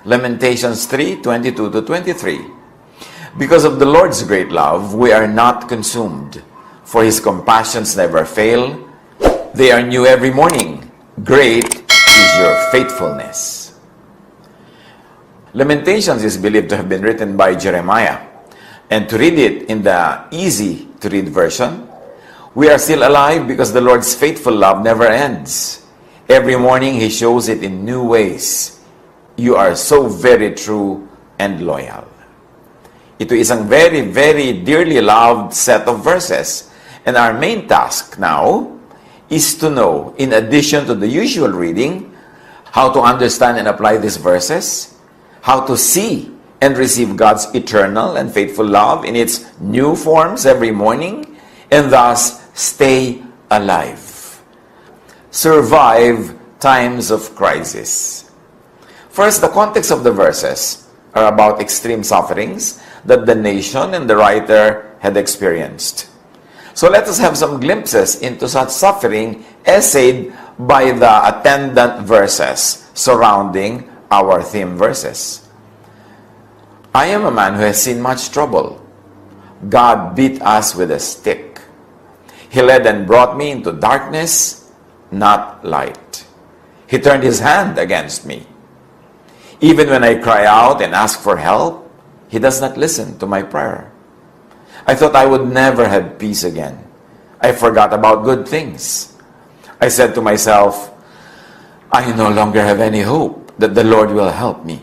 Lamentations 3:22-23. Because of the Lord's great love, we are not consumed, for His compassions never fail. They are new every morning. Great is your faithfulness. Lamentations is believed to have been written by Jeremiah. And to read it in the easy-to-read version, we are still alive because the Lord's faithful love never ends. Every morning, He shows it in new ways. You are so very true and loyal. Ito isang very, very dearly loved set of verses. And our main task now is to know, in addition to the usual reading, how to understand and apply these verses, how to see and receive God's eternal and faithful love in its new forms every morning, and thus stay alive. Survive times of crisis. First, the context of the verses are about extreme sufferings that the nation and the writer had experienced. So let us have some glimpses into such suffering essayed by the attendant verses surrounding our theme verses. I am a man who has seen much trouble. God beat us with a stick. He led and brought me into darkness, not light. He turned His hand against me. Even when I cry out and ask for help, He does not listen to my prayer. I thought I would never have peace again. I forgot about good things. I said to myself, I no longer have any hope that the Lord will help me.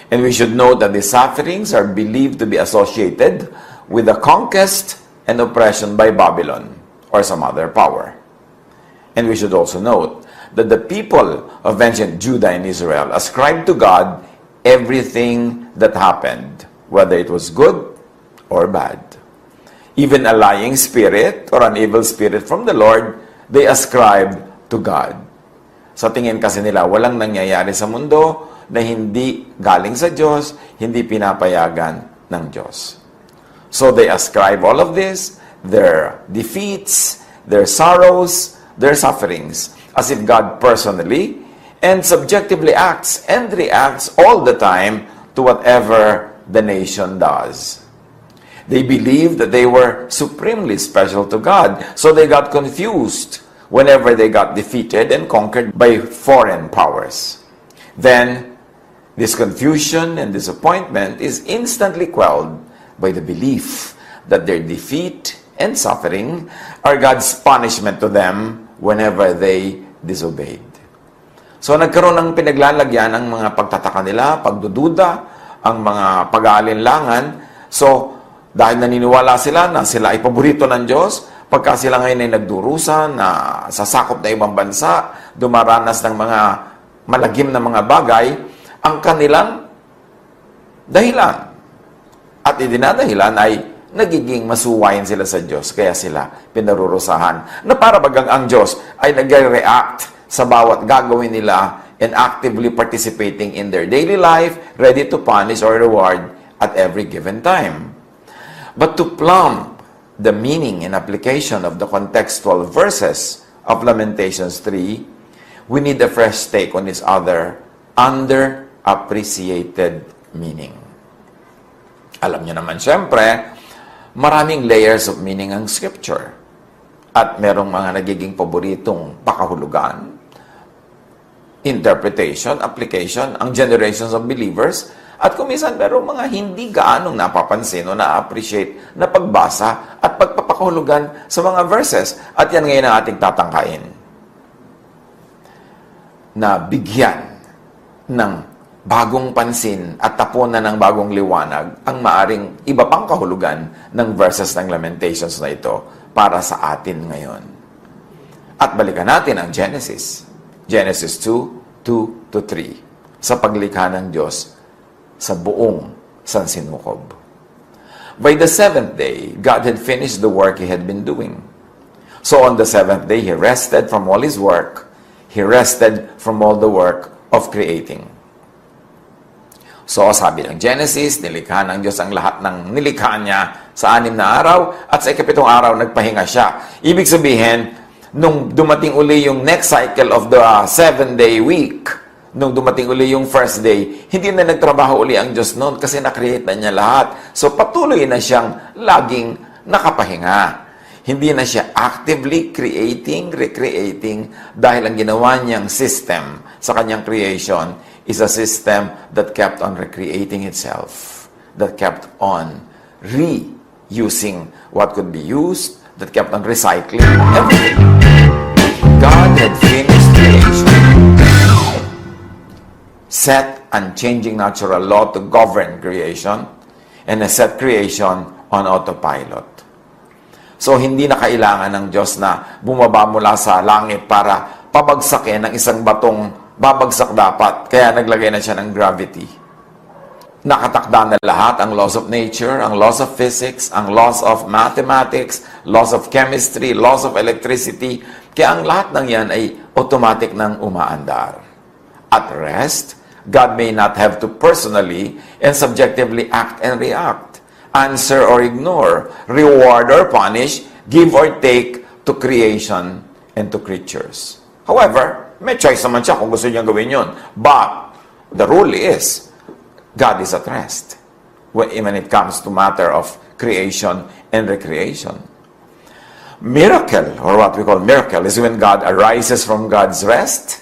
And we should note that the sufferings are believed to be associated with the conquest and oppression by Babylon or some other power. And we should also note that the people of ancient Judah and Israel ascribed to God everything that happened, whether it was good or bad. Even a lying spirit or an evil spirit from the Lord, they ascribed to God. Sa tingin kasi nila, walang nangyayari sa mundo na hindi galing sa Diyos, hindi pinapayagan ng Diyos. So they ascribe all of this, their defeats, their sorrows, their sufferings, as if God personally and subjectively acts and reacts all the time to whatever the nation does. They believed that they were supremely special to God, so they got confused whenever they got defeated and conquered by foreign powers. Then, this confusion and disappointment is instantly quelled by the belief that their defeat and suffering are God's punishment to them whenever they disobeyed. So nagkaroon ng pinaglalagyan ng mga pagtataka nila, pagdududa, ang mga pag-aalinlangan. So dahil naniniwala sila na sila ay paborito ng Diyos, pagka sila ngayon ay nagdurusa na sasakop na ibang bansa, dumaranas ng mga malagim na mga bagay, ang kanilang dahilan at idinadahilan ay nagiging masuwayin sila sa Diyos, kaya sila pinarurusahan. Na para bagang ang Diyos ay nag-react sa bawat gagawin nila and actively participating in their daily life, ready to punish or reward at every given time. But to plumb the meaning and application of the contextual verses of Lamentations 3, we need a fresh take on its other underappreciated meaning. Alam niyo naman, syempre, maraming layers of meaning ang Scripture. At merong mga nagiging paboritong pakahulugan, interpretation, application, ang generations of believers, at kuminsan merong mga hindi gaanong napapansin o na-appreciate na pagbasa at pagpapakahulugan sa mga verses. At yan ngayon ang ating tatangkain. Na bigyan ng bagong pansin at tapunan ng bagong liwanag ang maaring iba pang kahulugan ng verses ng Lamentations na ito para sa atin ngayon. At balikan natin ang Genesis. Genesis 2:2-3 sa paglikha ng Diyos sa buong sansinukob. By the seventh day, God had finished the work He had been doing. So on the seventh day, He rested from all His work. He rested from all the work of creating. So sabi ng Genesis, nilikha ng Diyos ang lahat ng nilikha niya sa 6 na araw at sa 7 araw nagpahinga siya. Ibig sabihin, nung dumating uli yung next cycle of the 7-day week, Nung dumating uli yung first day, hindi na nagtrabaho uli ang Diyos noon kasi na-create na niya lahat. So patuloy na siyang laging nakapahinga. Hindi na siya actively creating, recreating dahil ang ginawa niyang system sa kanyang creation is a system that kept on recreating itself, that kept on reusing what could be used, that kept on recycling everything. God had finished creation, set unchanging natural law to govern creation, and has set creation on autopilot. So, hindi na kailangan ng Diyos na bumaba mula sa langit para pabagsakin ng isang batong babagsak dapat. Kaya naglagay na siya ng gravity. Nakatakda na lahat ang laws of nature, ang laws of physics, ang laws of mathematics, laws of chemistry, laws of electricity. Kaya ang lahat ng yan ay automatic nang umaandar. At rest, God may not have to personally and subjectively act and react, answer or ignore, reward or punish, give or take to creation and to creatures. However, may choice naman siya kung gusto niya gawin yun. But the rule is, God is at rest when it comes to matter of creation and recreation. Miracle, or what we call miracle, is when God arises from God's rest,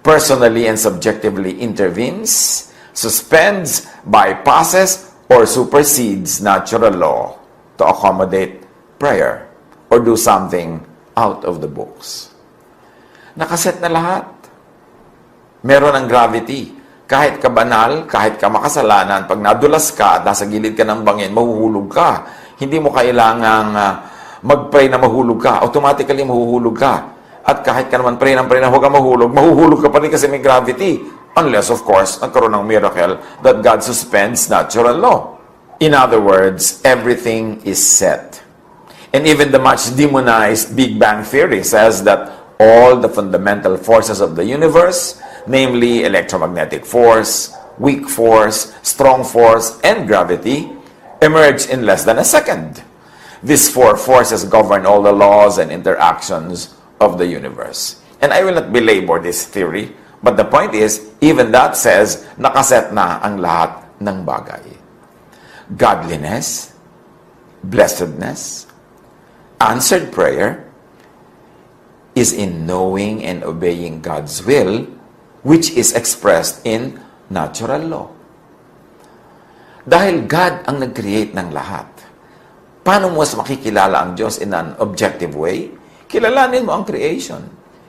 personally and subjectively intervenes, suspends, bypasses, or supersedes natural law to accommodate prayer or do something out of the books. Nakaset na lahat. Meron ang gravity. Kahit ka banal, kahit ka makasalanan, pag nadulas ka, nasa gilid ka ng bangin, mahuhulog ka. Hindi mo kailangang mag-pray na mahulog ka. Automatically mahuhulog ka. At kahit ka naman pray na huwag ka mahulog, mahuhulog ka pa rin kasi may gravity. Unless, of course, nagkaroon ng miracle that God suspends natural law. In other words, everything is set. And even the much demonized Big Bang Theory says that all the fundamental forces of the universe, namely electromagnetic force, weak force, strong force, and gravity, emerge in less than a second. These four forces govern all the laws and interactions of the universe. And I will not belabor this theory, but the point is, even that says, nakaset na ang lahat ng bagay. Godliness, blessedness, answered prayer, is in knowing and obeying God's will, which is expressed in natural law. Dahil God ang nag-create ng lahat, paano mo mas makikilala ang Diyos in an objective way? Kilalanin mo ang creation.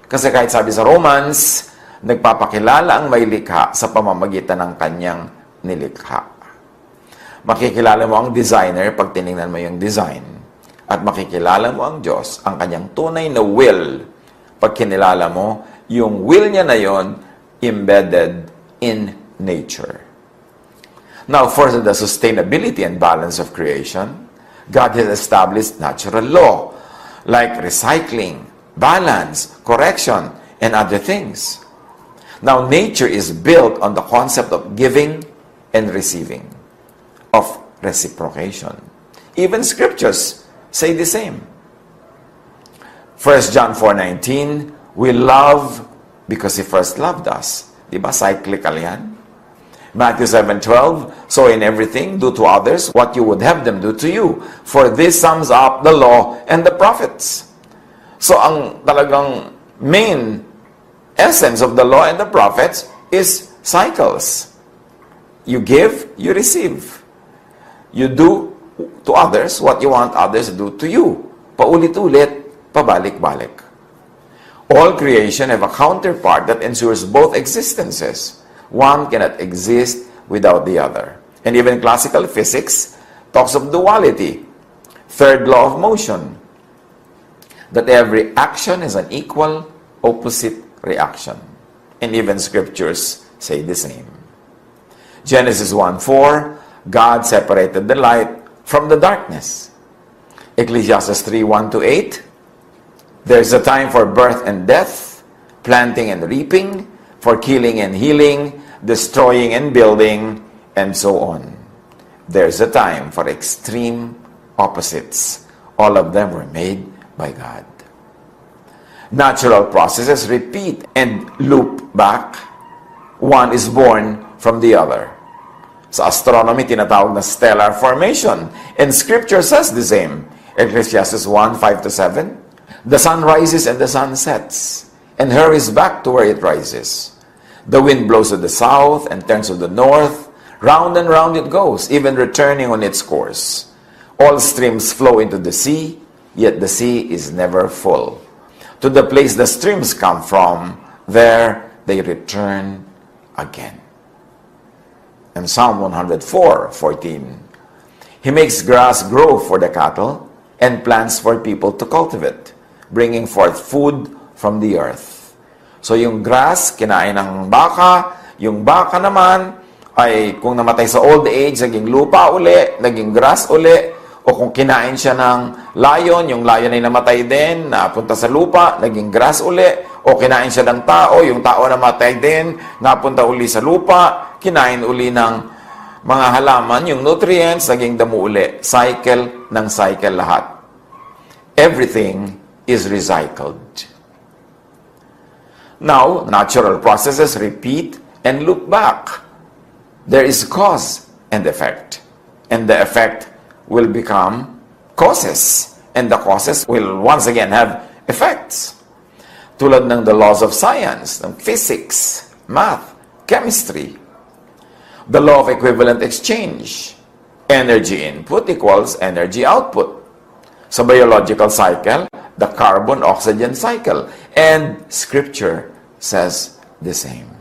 Kasi kahit sabi sa Romans, nagpapakilala ang may likha sa pamamagitan ng kanyang nilikha. Makikilala mo ang designer pag tinignan mo yung design. At makikilala mo ang Diyos, ang kanyang tunay na will, pag kinilala mo yung will niya na yon embedded in nature. Now, for the sustainability and balance of creation, God has established natural law, like recycling, balance, correction, and other things. Now, nature is built on the concept of giving and receiving, of reciprocation. Even scriptures say the same. 1 John 4:19, we love because He first loved us. Diba? Cyclical yan. Matthew 7:12, so in everything, do to others what you would have them do to you. For this sums up the law and the prophets. So ang talagang main essence of the law and the prophets is cycles. You give, you receive. You do to others what you want others to do to you. Paulit-ulit, pabalik-balik. All creation have a counterpart that ensures both existences. One cannot exist without the other. And even classical physics talks of duality. Third law of motion. That every action is an equal, opposite reaction. And even scriptures say the same. Genesis 1:4, God separated the light from the darkness. Ecclesiastes 3:1-8, there's a time for birth and death, planting and reaping, for killing and healing, destroying and building, and so on. There's a time for extreme opposites. All of them were made by God. Natural processes repeat and loop back one is born from the other. Sa astronomy, tinatawag na stellar formation. And Scripture says the same. Ecclesiastes 1, 5-7. The sun rises and the sun sets, and hurries back to where it rises. The wind blows to the south and turns to the north. Round and round it goes, even returning on its course. All streams flow into the sea, yet the sea is never full. To the place the streams come from, there they return again. And Psalm 104:14. He makes grass grow for the cattle and plants for people to cultivate, bringing forth food from the earth. So yung grass, kinain ng baka. Yung baka naman, ay kung namatay sa old age, naging lupa uli, naging grass uli. O kung kinain siya ng lion, yung lion ay namatay din, napunta sa lupa, naging grass uli. O kinain siya ng tao, yung tao namatay din, napunta uli sa lupa, kinain uli ng mga halaman, yung nutrients, naging damo uli. Cycle ng cycle lahat. Everything is recycled. Now, natural processes repeat and look back. There is cause and effect. And the effect will become causes. And the causes will once again have effects. Tulad ng the laws of science, ng physics, math, chemistry. The law of equivalent exchange. Energy input equals energy output. Sa biological cycle, the carbon-oxygen cycle. And Scripture says the same.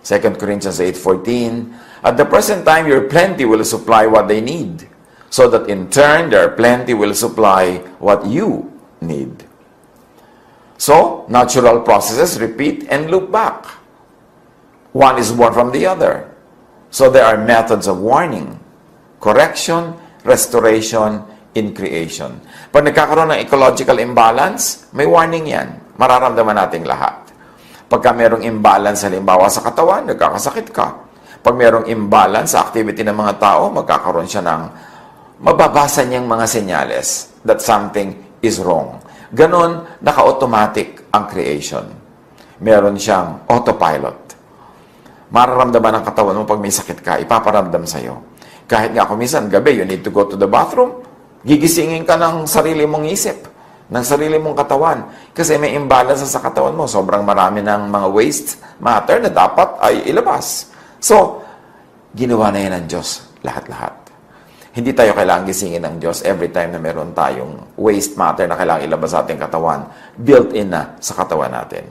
2 Corinthians 8:14, at the present time your plenty will supply what they need, so that in turn their plenty will supply what you need. So, natural processes repeat and look back. One is born from the other. So there are methods of warning, correction, restoration, in creation. Pag nagkakaroon ng ecological imbalance, may warning yan. Mararamdaman nating lahat. Pagka merong imbalance, halimbawa sa katawan, nagkakasakit ka. Pag merong imbalance sa activity ng mga tao, magkakaroon siya ng mababasa niyang mga senyales that something is wrong. Ganon, naka-automatic ang creation. Meron siyang autopilot. Mararamdaman ang katawan mo pag may sakit ka, ipaparamdam sa'yo. Kahit nga kung minsan, gabi, you need to go to the bathroom, gigisingin ka ng sarili mong isip, ng sarili mong katawan. Kasi may imbalance sa katawan mo. Sobrang marami ng mga waste matter na dapat ay ilabas. So, ginawa na yan ng Diyos, lahat-lahat. Hindi tayo kailangang gisingin ng Diyos every time na meron tayong waste matter na kailangang ilabas sa ating katawan, built-in na sa katawan natin.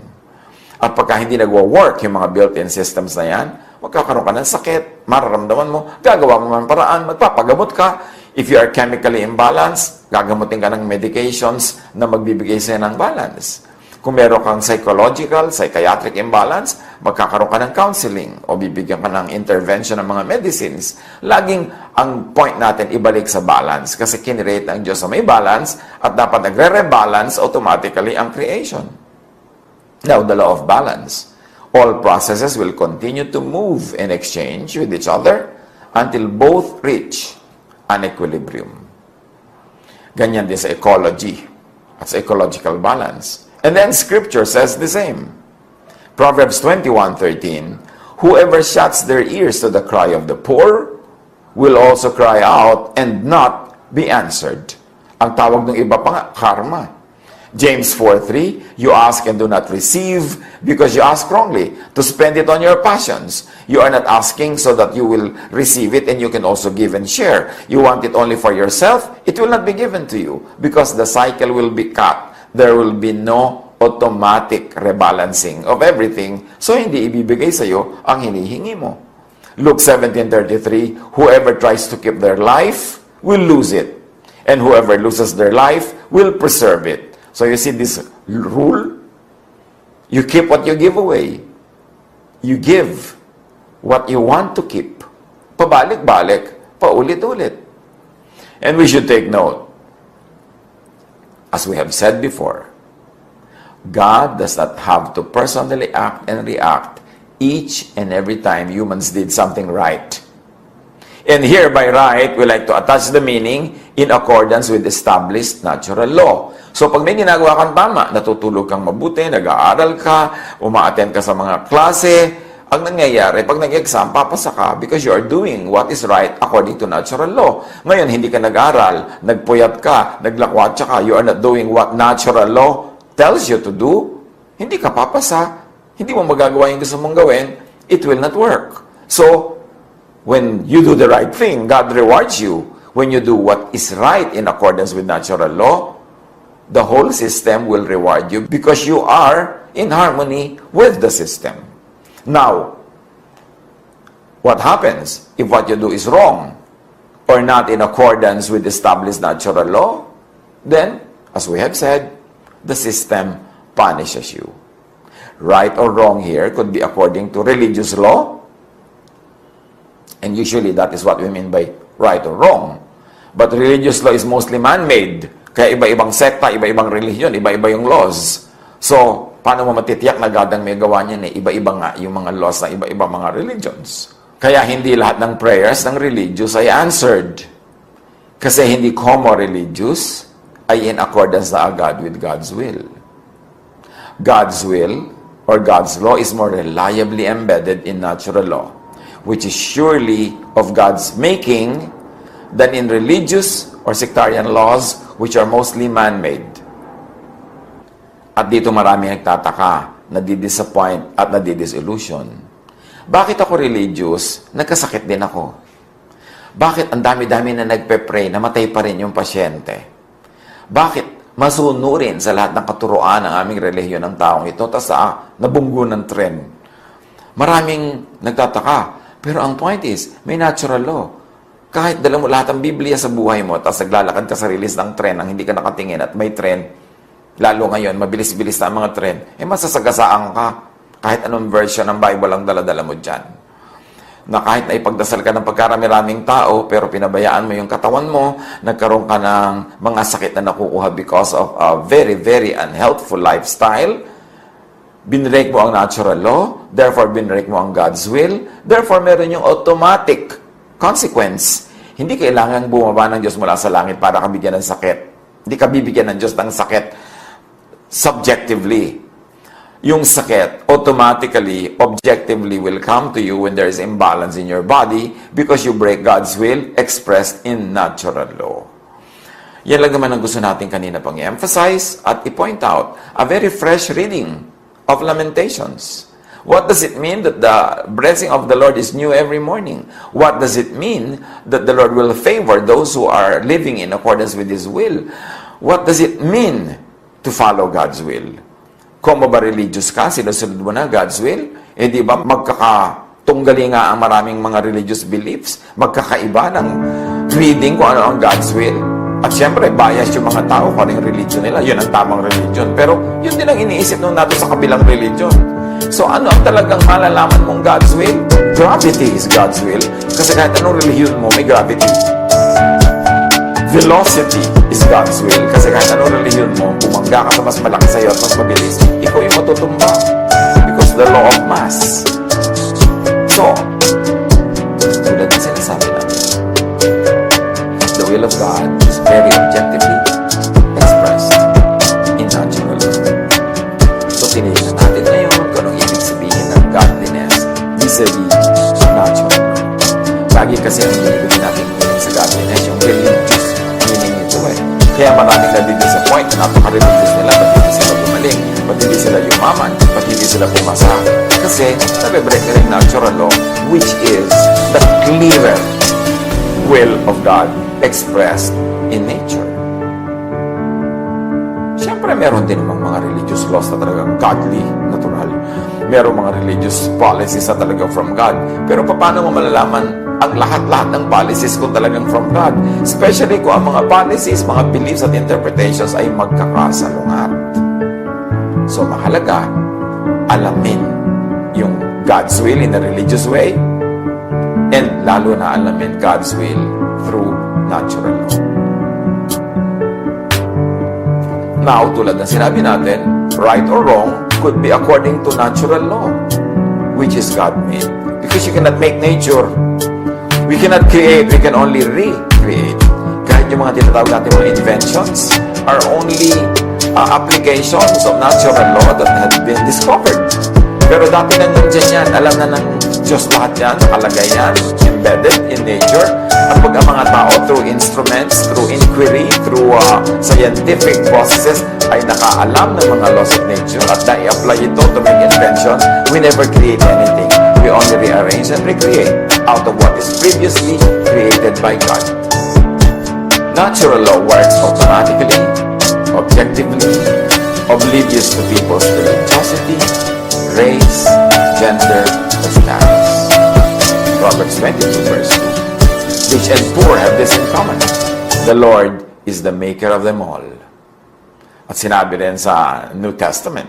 At pagka hindi nagwa-work yung mga built-in systems na yan, magkakaroon ka ng sakit, mararamdaman mo, gagawa mo ng paraan, magpapagamot ka. If you are chemically imbalanced, gagamutin ka ng medications na magbibigay sa'yo ng balance. Kung meron kang psychological, psychiatric imbalance, magkakaroon ka ng counseling o bibigyan ka ng intervention ng mga medicines. Laging ang point natin ibalik sa balance kasi kinirate ng Diyos na may balance at dapat nagre-rebalance automatically ang creation. Now, the law of balance. All processes will continue to move in exchange with each other until both reach an equilibrium. Ganyan din sa ecology at sa ecological balance. And then Scripture says the same. Proverbs 21:13, whoever shuts their ears to the cry of the poor will also cry out and not be answered. Ang tawag ng iba pa nga, karma. James 4:3, you ask and do not receive because you ask wrongly to spend it on your passions. You are not asking so that you will receive it and you can also give and share. You want it only for yourself, it will not be given to you because the cycle will be cut. There will be no automatic rebalancing of everything, so hindi ibibigay sa iyo ang hinihingi mo. Luke 17:33, whoever tries to keep their life will lose it, and whoever loses their life will preserve it. So you see this rule? You keep what you give away. You give what you want to keep. Pabalik-balik, paulit-ulit. And we should take note, as we have said before, God does not have to personally act and react each and every time humans did something right. And here, by right, we like to attach the meaning in accordance with established natural law. So, pag may ginagawa kang tama, natutulog kang mabuti, nag-aaral ka, umaattend ka sa mga klase, Ang nangyayari, pag nag-exam, papasa ka because you are doing what is right according to natural law. Ngayon, hindi ka nag-aral, nagpuyat ka, naglakwatsa ka, you are not doing what natural law tells you to do, hindi ka papasa, hindi mo magagawa yung gusto mong gawin, it will not work. So, when you do the right thing, God rewards you. When you do what is right in accordance with natural law, the whole system will reward you because you are in harmony with the system. Now, what happens if what you do is wrong or not in accordance with established natural law? Then, as we have said, the system punishes you. Right or wrong here could be according to religious law, and usually that is what we mean by right or wrong. But religious law is mostly man-made. Kaya iba-ibang sekta, iba-ibang religion, iba-iba yung laws. So, paano mo matitiyak na God ang may gawa niyan eh? Iba-iba nga yung mga laws ng iba-iba mga religions. Kaya hindi lahat ng prayers ng religious ay answered. Kasi hindi como religious ay in accordance na agad with God's will. God's will or God's law is more reliably embedded in natural law, which is surely of God's making than in religious or sectarian laws which are mostly man-made. At dito marami nagtataka, nadidisappoint at nadidisillusion. Bakit ako religious? Nagkasakit din ako. Bakit ang dami-dami na nagpe-pray, namatay pa rin yung pasyente? Bakit masunurin sa lahat ng katuroan ng aming relihiyon ng taong ito, tapos nabunggo ng tren? Maraming nagtataka. Pero ang point is, may natural law. Kahit dala mo lahat ng Biblia sa buhay mo, tapos naglalakad ka sa release ng tren nang hindi ka nakatingin at may tren, lalo ngayon, mabilis-bilis na ang mga tren, masasagasaan ka. Kahit anong version ng Bible ang dala-dala mo dyan. Na kahit na ipagdasal ka ng pagkarami-raming tao, pero pinabayaan mo yung katawan mo, nagkaroon ka ng mga sakit na nakukuha because of a very, very unhealthful lifestyle, binrake mo ang natural law, therefore binrake mo ang God's will, therefore meron yung automatic consequence. Hindi kailangan bumaba ng Diyos mula sa langit para ka bigyan ng sakit. Hindi ka bibigyan ng Diyos ng sakit subjectively. Yung sakit automatically, objectively will come to you when there is imbalance in your body because you break God's will expressed in natural law. Yan lang naman ang gusto natin kanina pang i-emphasize at i-point out. A very fresh reading of Lamentations. What does it mean that the blessing of the Lord is new every morning? What does it mean that the Lord will favor those who are living in accordance with His will? What does it mean to follow God's will? Kung ba religious ka, sinusunod mo na God's will, di ba magkakatunggali nga ang maraming mga religious beliefs, magkakaiba ng reading kung ano ang God's will. At syempre, bias yung mga tao kung ano yung religion nila, yun ang tamang religion. Pero yun din ang iniisip nung natin sa kabilang religion. So ano ang talagang malalaman mong God's will? Gravity is God's will. Kasi kahit anong religion mo, may gravity. Velocity is God's will. Kasi kahit anong religion mo, bumangga ka sa mas malaki sa'yo at mas mabilis, ikaw yung matutumba. Because the law of mass. So, tulad na sinasabi natin, the will of God is very objectively expressed in natural law. So, tinignan natin ngayon kung anong ibig sabihin ng godliness vis-a-vis natural law. Lagi kasi ang ibig natin sa godliness, yung religious meaning nito eh. Kaya maraming nadidisappoint na napaka-religious nila, ba't hindi sila gumaling, ba't hindi sila yumaman, ba't hindi sila pumasa. Kasi nabe-break na rin natural law, which is the clearer will of God expressed in nature. Siyempre, meron din mga religious laws na talagang godly, natural. Meron mga religious policies na talagang from God. Pero paano mo malalaman ang lahat-lahat ng policies kung talagang from God? Especially kung ang mga policies, mga beliefs at interpretations ay magkakasalungat. So, mahalaga, alamin yung God's will in a religious way and lalo na alamin God's will through natural law. Now, tulad na sinabi natin, right or wrong could be according to natural law, which is God-made. Because you cannot make nature. We cannot create, we can only recreate. Kahit yung mga tinatawag natin mga inventions are only applications of natural law that had been discovered. Pero dati nandyan yan. Alam na ng Diyos lahat yan. Nakalagay yan. Embedded in nature. At pag ang mga tao through instruments, through inquiry, through scientific processes ay nakaalam ng mga laws of nature at na-i-apply ito to make inventions, we never create anything. We only rearrange and recreate out of what is previously created by God. Natural law works automatically, objectively, oblivious to people's religiosity, race, gender, or status. Proverbs 22 verse 2. Rich and poor have this in common. The Lord is the maker of them all. At sinabi rin sa New Testament,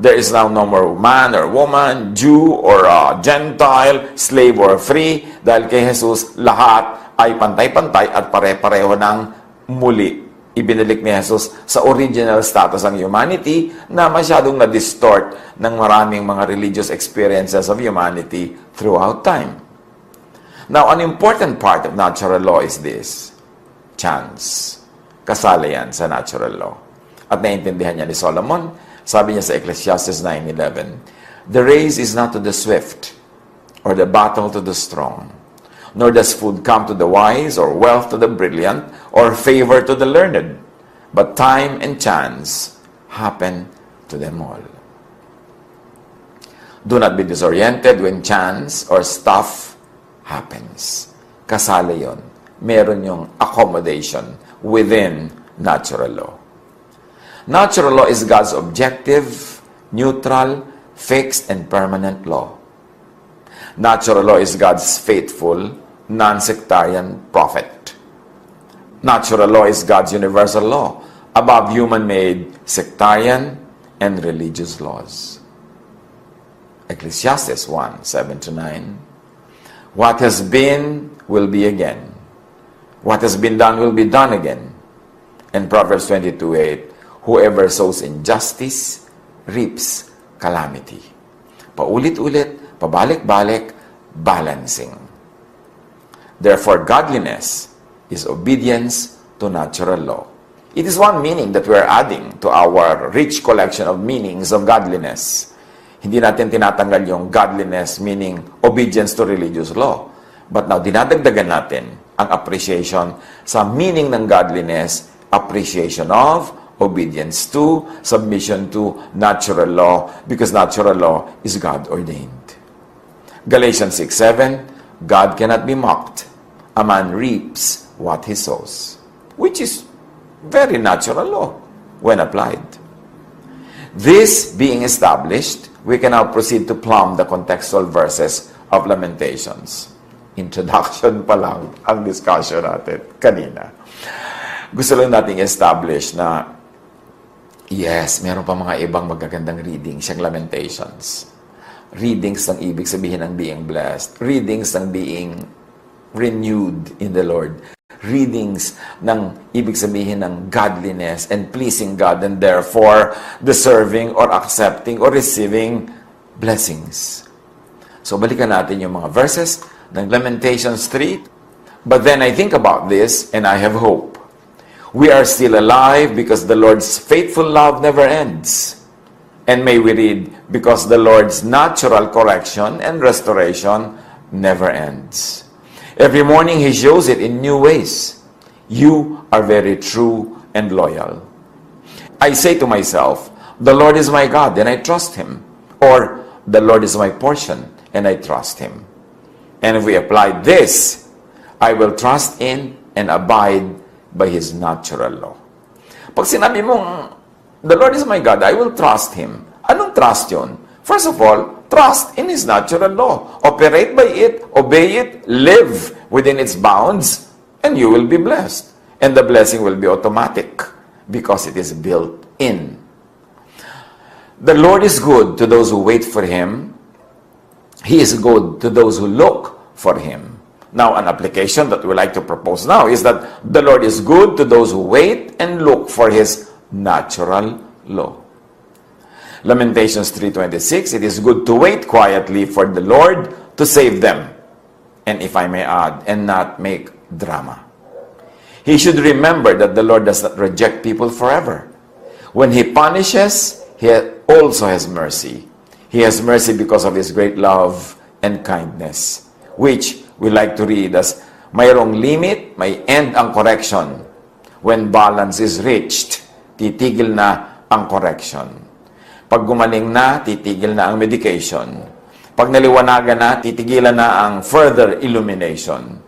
there is now no more man or woman, Jew or Gentile, slave or free, dahil kay Jesus, lahat ay pantay-pantay at pare-pareho ng muli. Ibinalik ni Jesus sa original status ng humanity na masyadong na-distort ng maraming mga religious experiences of humanity throughout time. Now, an important part of natural law is this: chance. Kasali yan sa natural law. At naiintindihan niya ni Solomon, sabi niya sa Ecclesiastes 9:11, the race is not to the swift, or the battle to the strong, nor does food come to the wise, or wealth to the brilliant, or favor to the learned, but time and chance happen to them all. Do not be disoriented when chance or stuff happens. Kasali yon. Meron yung accommodation within natural law. Natural law is God's objective, neutral, fixed, and permanent law. Natural law is God's faithful, non-sectarian prophet. Natural law is God's universal law, above human-made sectarian and religious laws. Ecclesiastes 1:7-9. What has been will be again. What has been done will be done again. And Proverbs 22:8, whoever sows injustice reaps calamity. Paulit-ulit, pabalik-balik, balancing. Therefore, godliness is obedience to natural law. It is one meaning that we are adding to our rich collection of meanings of godliness. Hindi natin tinatanggal yung godliness, meaning obedience to religious law. But now, dinadagdagan natin ang appreciation sa meaning ng godliness, appreciation of, obedience to, submission to natural law, because natural law is God-ordained. Galatians 6:7, God cannot be mocked. A man reaps what he sows, which is very natural law when applied. This being established, we can now proceed to plumb the contextual verses of Lamentations. Introduction pa lang ang discussion natin kanina. Gusto lang nating establish na yes, meron pa mga ibang magagandang readings, siyang Lamentations. Readings ng ibig sabihin ng being blessed. Readings ng being renewed in the Lord. Readings ng ibig sabihin ng godliness and pleasing God and therefore deserving or accepting or receiving blessings. So balikan natin yung mga verses ng Lamentations 3. But then I think about this and I have hope. We are still alive because the Lord's faithful love never ends. And may we read, because the Lord's natural correction and restoration never ends. Every morning He shows it in new ways. You are very true and loyal. I say to myself, the Lord is my God and I trust Him. Or, the Lord is my portion and I trust Him. And if we apply this, I will trust in and abide by His natural law. Pag sinabi mong, the Lord is my God, I will trust Him. Anong trust yun? First of all, trust in His natural law. Operate by it, obey it, live within its bounds, and you will be blessed. And the blessing will be automatic because it is built in. The Lord is good to those who wait for Him. He is good to those who look for Him. Now, an application that we like to propose now is that the Lord is good to those who wait and look for His natural law. Lamentations 3:26, it is good to wait quietly for the Lord to save them. And if I may add, and not make drama. He should remember that the Lord does not reject people forever. When He punishes, He also has mercy. He has mercy because of His great love and kindness, which we like to read as mayroong limit, may end ang correction. When balance is reached, titigil na ang correction. Pag gumaling na, titigil na ang medication. Pag naliwanagan na, titigilan na ang further illumination.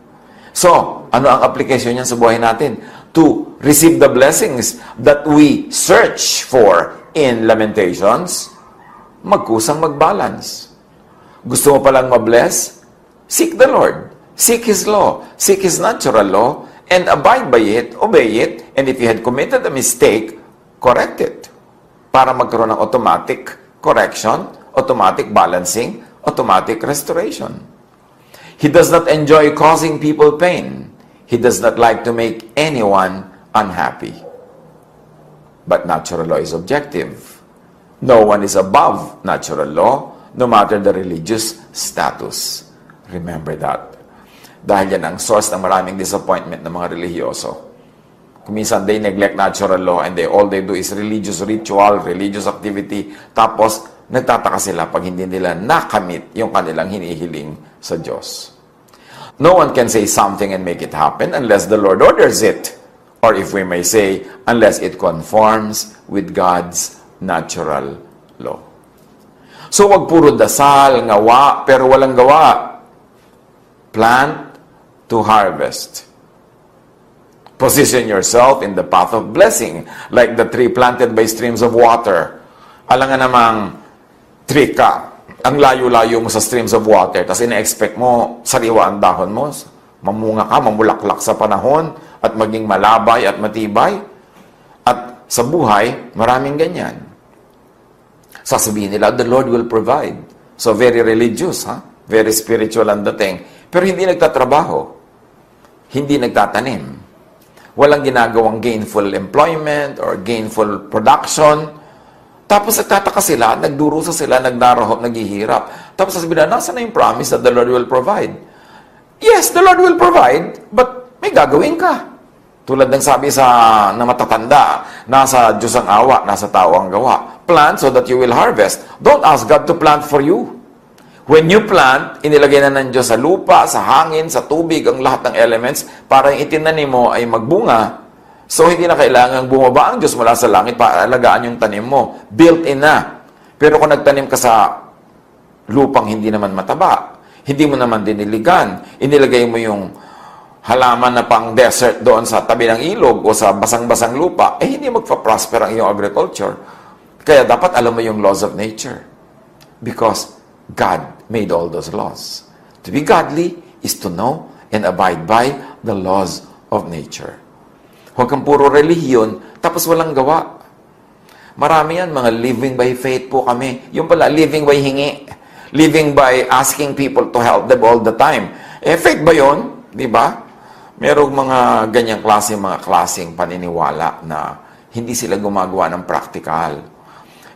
So, ano ang application niyan sa buhay natin? To receive the blessings that we search for in Lamentations, magkusang mag-balance. Gusto mo palang ma-bless? Seek the Lord. Seek His law. Seek His natural law and abide by it, obey it, and if you had committed a mistake, correct it. Para magkaroon ng automatic correction, automatic balancing, automatic restoration. He does not enjoy causing people pain. He does not like to make anyone unhappy. But natural law is objective. No one is above natural law, no matter the religious status. Remember that. Dahil yan ang source ng maraming disappointment ng mga relihiyoso. Kuminsan, they neglect natural law and all they do is religious ritual, religious activity. Tapos, nagtataka sila pag hindi nila nakamit yung kanilang hinihiling sa Diyos. No one can say something and make it happen unless the Lord orders it. Or if we may say, unless it conforms with God's natural law. So, wag puro dasal, ngawa, pero walang gawa. Plant to harvest. Position yourself in the path of blessing, like the tree planted by streams of water. Alam nga namang tree ka, ang layo-layo mo sa streams of water, tapos ina-expect mo, sariwa ang dahon mo, mamunga ka, mamulaklak sa panahon, at maging malabay at matibay. At sa buhay, maraming ganyan. Sasabihin nila, the Lord will provide. So very religious, very spiritual ang dating. Pero hindi nagtatrabaho. Hindi nagtatanim. Walang ginagawang gainful employment or gainful production. Tapos nagtataka sila, nagdurusa sila, nagdarahop, naghihirap. Tapos sasabihin na, nasa na yung promise that the Lord will provide? Yes, the Lord will provide, but may gagawin ka. Tulad ng sabi na matatanda, nasa Diyos ang awa, nasa tao ang gawa. Plant so that you will harvest. Don't ask God to plant for you. When you plant, inilagay na ng Diyos sa lupa, sa hangin, sa tubig, ang lahat ng elements, para yung itinanim mo ay magbunga. So, hindi na kailangang bumaba ang Diyos mula sa langit para alagaan yung tanim mo. Built-in na. Pero kung nagtanim ka sa lupang hindi naman mataba, hindi mo naman diniligan, inilagay mo yung halaman na pang desert doon sa tabi ng ilog o sa basang-basang lupa, hindi magpa-prosper ang iyong agriculture. Kaya dapat alam mo yung laws of nature. Because God made all those laws. To be godly is to know and abide by the laws of nature. Huwag kang puro relihiyon, tapos walang gawa. Marami yan, mga living by faith po kami. Yung pala, living by hingi. Living by asking people to help them all the time. Faith ba yun? Di ba? Merong mga ganyang mga klaseng paniniwala na hindi sila gumagawa ng practical.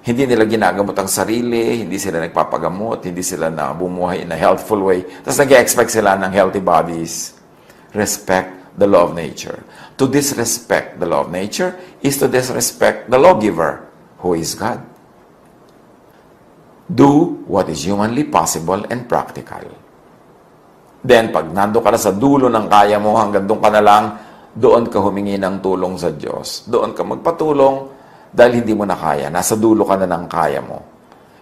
Hindi nila ginagamot ang sarili, hindi sila nagpapagamot, hindi sila na bumuhay in a healthful way. Tapos nag-expect sila ng healthy bodies. Respect the law of nature. To disrespect the law of nature is to disrespect the lawgiver, who is God. Do what is humanly possible and practical. Then, pag nando ka na sa dulo ng kaya mo, hanggang doon ka na lang, doon ka humingi ng tulong sa Diyos. Doon ka magpatulong dahil hindi mo na kaya. Nasa dulo ka na ng kaya mo.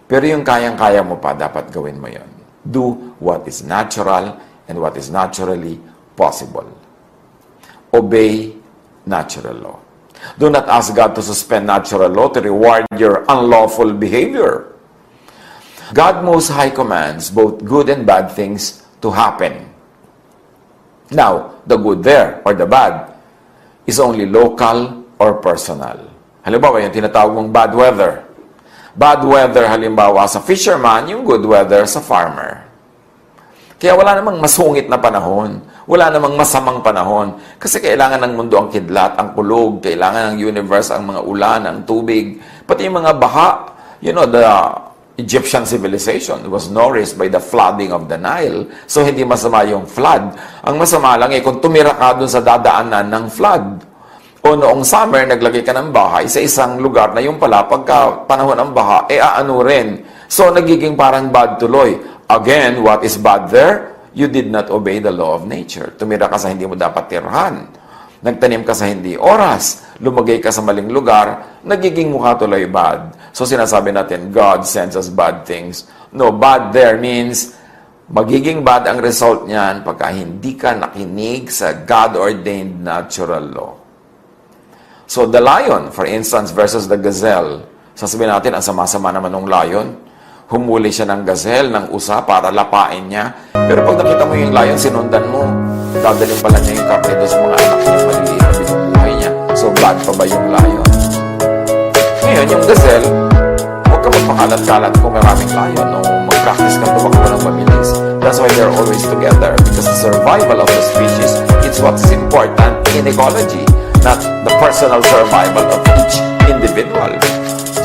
Pero yung kayang-kaya mo pa, dapat gawin mo yon. Do what is natural and what is naturally possible. Obey natural law. Do not ask God to suspend natural law to reward your unlawful behavior. God Most High commands both good and bad things to happen. Now, the good there or the bad is only local or personal. Halimbawa, yung tinatawag mong bad weather. Bad weather, halimbawa, sa fisherman, yung good weather sa farmer. Kaya wala namang masungit na panahon. Wala namang masamang panahon. Kasi kailangan ng mundo ang kidlat, ang kulog, kailangan ng universe ang mga ulan, ang tubig, pati yung mga baha. You know, the Egyptian civilization was nourished by the flooding of the Nile. So, hindi masama yung flood. Ang masama lang kung tumira ka dun sa dadaanan ng flood. O noong summer, naglagay ka ng bahay sa isang lugar na yung pala, pagka panahon ng baha, aano rin, So, nagiging parang bad tuloy. Again, what is bad there? You did not obey the law of nature. Tumira ka sa hindi mo dapat tirhan. Nagtanim ka sa hindi oras. Lumagay ka sa maling lugar. Nagiging mukha tuloy bad. So, sinasabi natin, God sends us bad things. No, bad there means magiging bad ang result niyan pagka hindi ka nakinig sa God-ordained natural law. So, the lion, for instance, versus the gazelle. Sasabihin natin, ang sama-sama naman ng lion. Humuli siya ng gazelle, ng usa, para lapain niya. Pero pag nakita mo yung lion, sinundan mo, dadalhin pala niya yung karne doon sa mga anak niya, maliliit na binubuhay niya. So, bad pa ba yung lion? Ngayon, yung gazelle, huwag ka magpakalat-kalat kung maraming lion o mag-practice ka tumakbo ng mabilis. That's why they're always together, because the survival of the species is what is important in ecology, not the personal survival of each individual.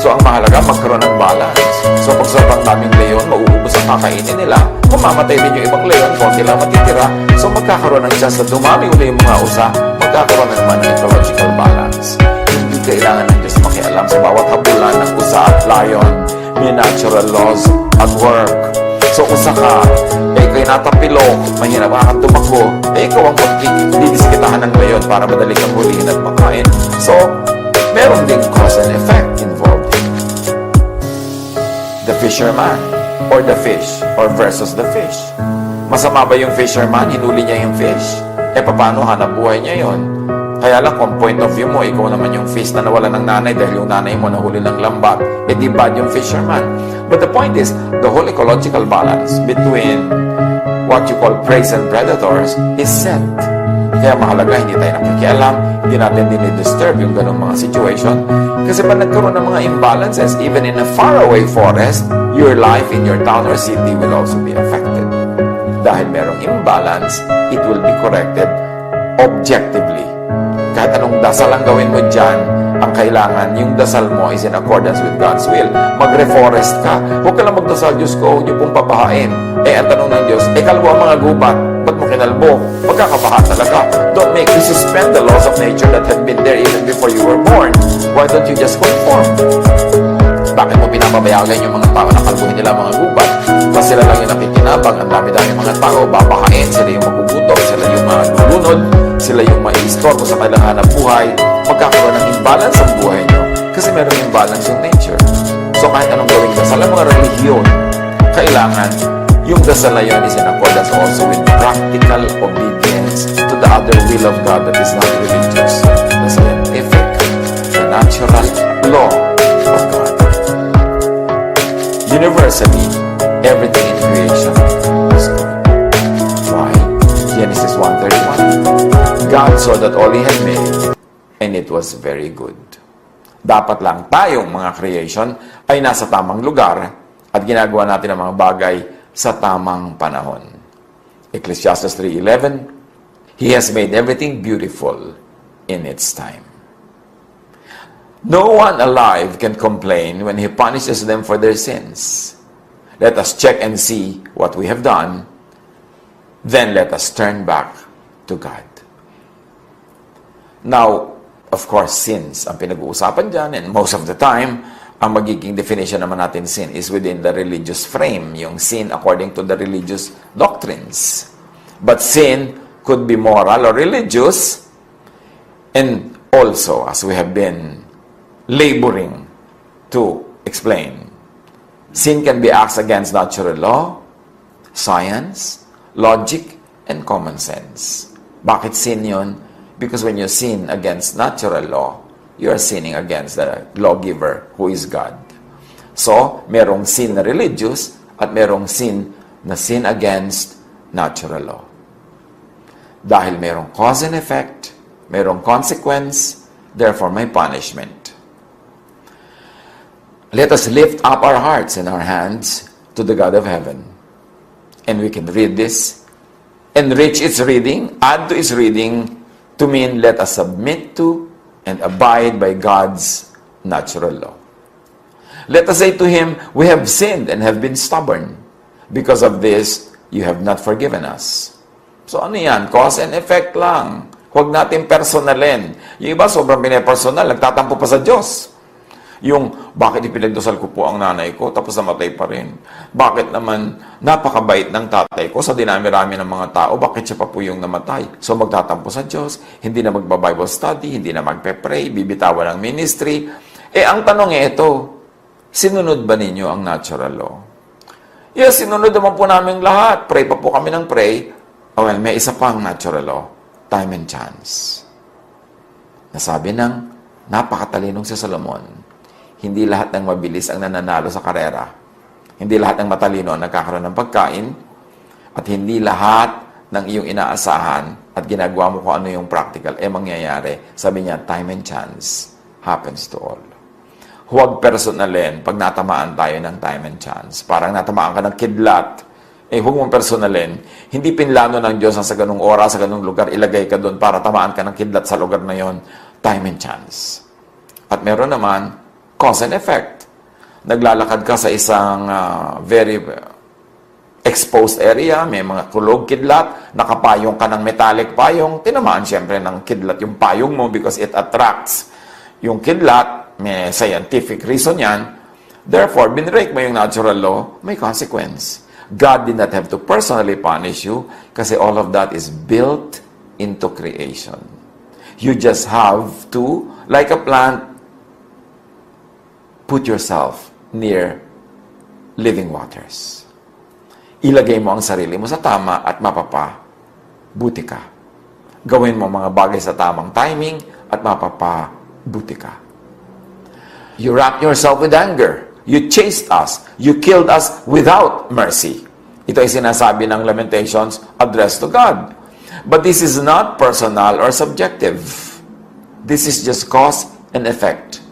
So, ang mahalaga, magkaroon ng balance. So, pag sobrang daming leon, mauubos ang kakainin nila. Kung mamatay din yung ibang leon, konti lang matitira. So, magkakaroon ng chance na dumami uli yung mga usa, magkakaroon na naman ng ecological balance. Hindi kailangan ng Diyos makialam sa bawat habulan ng usa at lion. May natural laws at work. So, usa ka, kayo natapilok, mahirap ka kang tumakbo, ikaw ang magdidiskitahan ng leon para madali kang hulihin at makain. So, meron ding cause and effect involved. The fisherman or the fish or versus the fish. Masama ba yung fisherman? Hinuli niya yung fish. Paano hanap buhay niya yon? Kaya lang kung point of view mo, ikaw naman yung fish na nawala ng nanay dahil yung nanay mo nahuli ng lambat, di bad yung fisherman. But the point is, the whole ecological balance between what you call prey and predators is set. Kaya mahalaga, hindi tayo nakikialam, hindi natin dinidisturb yung ganong mga situation. Kasi pag nagkaroon ng mga imbalances, even in a faraway forest, your life in your town or city will also be affected. Dahil merong imbalance, it will be corrected objectively. Kahit anong dasal ang gawin mo dyan, ang kailangan, yung dasal mo is in accordance with God's will. Mag-reforest ka. Huwag ka lang magdasal, Diyos ko, huwag niyo pong pabahain. Ang tanong ng Diyos, kalbo ang mga gubat. Ba't mo kinalbo? Magkakabaha talaga. Don't make you suspend the laws of nature that have been there even before you were born. Why don't you just conform? Bakit mo pinapabayagan yung mga tao na kalbuhin nila mga gubat? Kasi sila lang yung nakikinabang. Ang dami-dami mga tao, babahain. Sila yung magugutom. Sila yung mga lulunod. Sila yung mai-istorbo sa kailang hanap buhay. Magkakaroon ng imbalance ang buhay nyo. Kasi merong imbalance yung nature. So kahit anong gawing dasal, ang mga relihiyon, kailangan yung dasal na yun is in accordance also with practical obedience to the other will of God that is not religious. The scientific, the natural law of God. Universally, everything in creation is good. Why? Genesis 1:31. God saw that all He had made, and it was very good. Dapat lang tayong mga creation ay nasa tamang lugar at ginagawa natin ang mga bagay sa tamang panahon. Ecclesiastes 3:11, He has made everything beautiful in its time. No one alive can complain when He punishes them for their sins. Let us check and see what we have done. Then let us turn back to God. Now, of course, sins ang pinag-uusapan dyan, and most of the time, ang magiging definition naman natin sin is within the religious frame, yung sin according to the religious doctrines. But sin could be moral or religious, and also, as we have been laboring to explain, sin can be acts against natural law, science, logic, and common sense. Bakit sin yun? Because when you sin against natural law, you are sinning against the lawgiver who is God. So, merong sin na religious at merong sin na sin against natural law. Dahil merong cause and effect, merong consequence, therefore may punishment. Let us lift up our hearts and our hands to the God of heaven. And we can read this, enrich its reading, add to its reading, to mean let us submit to and abide by God's natural law. Let us say to Him, we have sinned and have been stubborn. Because of this, you have not forgiven us. So ano yan? Cause and effect lang. Huwag natin personalin. Yung iba sobrang pinapersonal, nagtatampo pa sa Diyos. Yung, bakit ipinagdasal ko po ang nanay ko, tapos namatay pa rin? Bakit naman, napakabait ng tatay ko sa dinami-rami ng mga tao, bakit siya pa po yung namatay? So magtatampo sa Diyos, hindi na magba-Bible study, hindi na magpe-pray, bibitawan ng ministry. Ang tanong ito, sinunod ba ninyo ang natural law? Yes, sinunod naman po namin lahat. Pray pa po kami ng pray. Well, may isa pang natural law, time and chance. Nasabi ng napakatalinong si Solomon, hindi lahat ng mabilis ang nananalo sa karera. Hindi lahat ng matalino ang nagkakaroon ng pagkain. At hindi lahat ng iyong inaasahan at ginagawa mo kung ano yung practical, mangyayari. Sabi niya, time and chance happens to all. Huwag personalin pag natamaan tayo ng time and chance. Parang natamaan ka ng kidlat. Huwag mong personalin. Hindi pinlano ng Diyos na sa ganung oras, sa ganung lugar, ilagay ka doon para tamaan ka ng kidlat sa lugar na yon. Time and chance. At meron naman, cause and effect. Naglalakad ka sa isang very exposed area, may mga kulog, kidlat, nakapayong ka ng metallic payong, tinamaan siyempre ng kidlat yung payong mo because it attracts yung kidlat, may scientific reason yan. Therefore, binrake mo yung natural law, may consequence. God did not have to personally punish you kasi all of that is built into creation. You just have to, like a plant, put yourself near living waters. Ilagay mo ang sarili mo sa tama at mapapabuti ka. Gawin mo mga bagay sa tamang timing at mapapabuti ka. You wrapped yourself with anger. You chased us. You killed us without mercy. Ito ay sinasabi ng Lamentations addressed to God. But this is not personal or subjective. This is just cause and effect.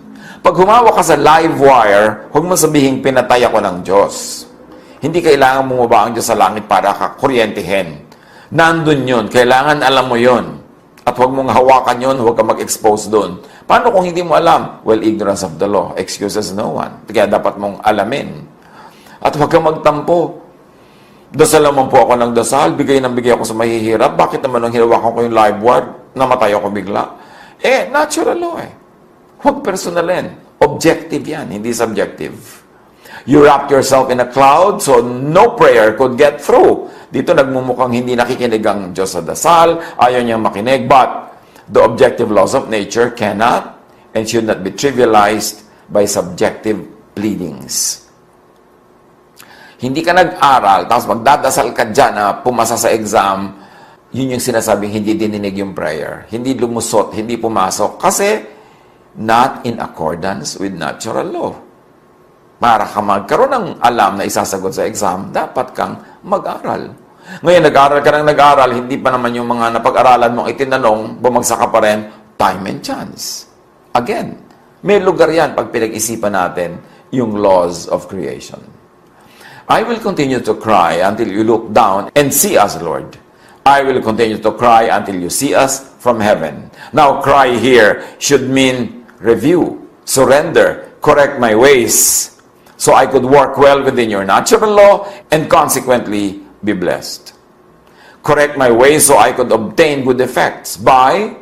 Pag humawak ka sa live wire, huwag mo sabihin, pinatay ako ng Diyos. Hindi kailangan bumaba ang Diyos sa langit para ka kuryentehin. Nandun yun. Kailangan alam mo yun. At huwag mong hawakan yun, huwag ka mag-expose doon. Paano kung hindi mo alam? Well, ignorance of the law excuses no one. Kaya dapat mong alamin. At huwag kang magtampo. Dasal naman po ako ng dasal, bigay ng bigay ako sa mahihirap. Bakit naman nung hinawakan ko yung live wire, namatay ako bigla? Natural law Huwag personalin. Objective yan, hindi subjective. You wrapped yourself in a cloud so no prayer could get through. Dito nagmumukhang hindi nakikinig ang Diyos sa dasal, ayaw niyang makinig, but the objective laws of nature cannot and should not be trivialized by subjective pleadings. Hindi ka nag-aral, tapos magdadasal ka dyan na pumasa sa exam, yun yung sinasabing hindi dininig yung prayer. Hindi lumusot, hindi pumasok. Kasi not in accordance with natural law. Para ka magkaroon ng alam na isasagot sa exam, dapat kang mag-aral. Ngayon, nag-aral ka ng nag-aral, hindi pa naman yung mga napag-aralan mong itinanong, bumagsak ka pa rin, time and chance. Again, may lugar yan pag pinag-isipan natin yung laws of creation. I will continue to cry until you look down and see us, Lord. I will continue to cry until you see us from heaven. Now, cry here should mean review, surrender, correct my ways, so I could work well within your natural law and consequently be blessed. Correct my ways so I could obtain good effects by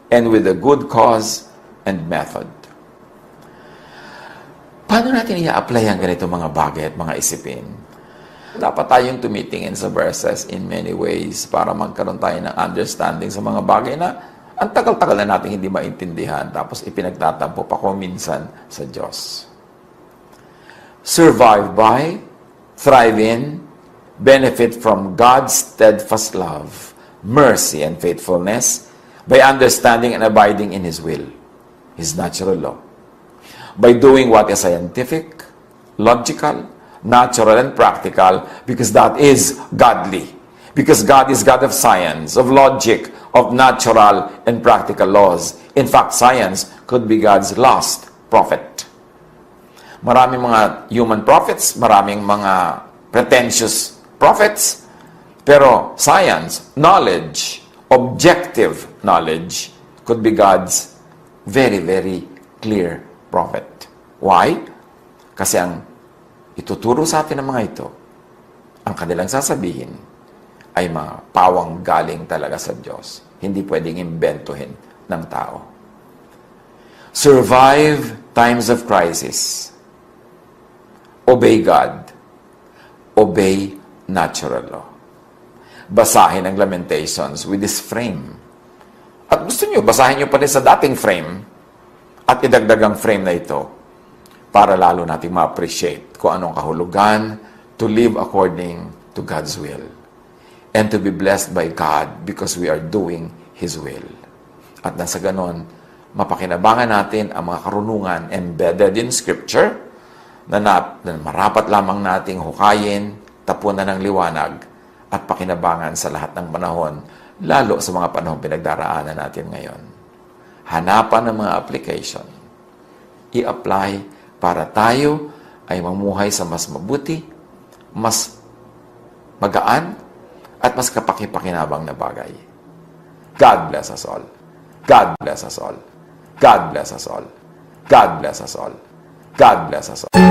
and with a good cause and method. Paano natin i-apply ang ganito mga bagay at mga isipin? Dapat tayong tumitingin sa verses in many ways para magkaroon tayo ng understanding sa mga bagay na ang tagal-tagal na natin hindi maintindihan tapos ipinagtatampo pa ko minsan sa Diyos. Survive by, thrive in, benefit from God's steadfast love, mercy, and faithfulness by understanding and abiding in His will, His natural law. By doing what is scientific, logical, natural, and practical because that is godly. Because God is God of science, of logic, of natural and practical laws. In fact, science could be God's last prophet. Maraming mga human prophets, maraming mga pretentious prophets, pero science, knowledge, objective knowledge could be God's very, very clear prophet. Why? Kasi ang ituturo sa atin ng mga ito, ang kanilang sasabihin, ay mga pawang galing talaga sa Diyos. Hindi pwedeng imbentuhin ng tao. Survive times of crisis, obey God, obey natural law. Basahin ang Lamentations with this frame. At gusto nyo, basahin nyo pa rin sa dating frame at idagdag ang frame na ito para lalo nating ma-appreciate kung anong kahulugan to live according to God's will and to be blessed by God because we are doing His will. At nasa ganon, mapakinabangan natin ang mga karunungan embedded in Scripture na marapat lamang nating hukayin, tapunan ng liwanag, at pakinabangan sa lahat ng panahon, lalo sa mga panahon pinagdaraanan natin ngayon. Hanapan ng mga application. I-apply para tayo ay mamuhay sa mas mabuti, mas magaan, at mas kapaki-pakinabang na bagay. God bless us all. God bless us all. God bless us all. God bless us all. God bless us all.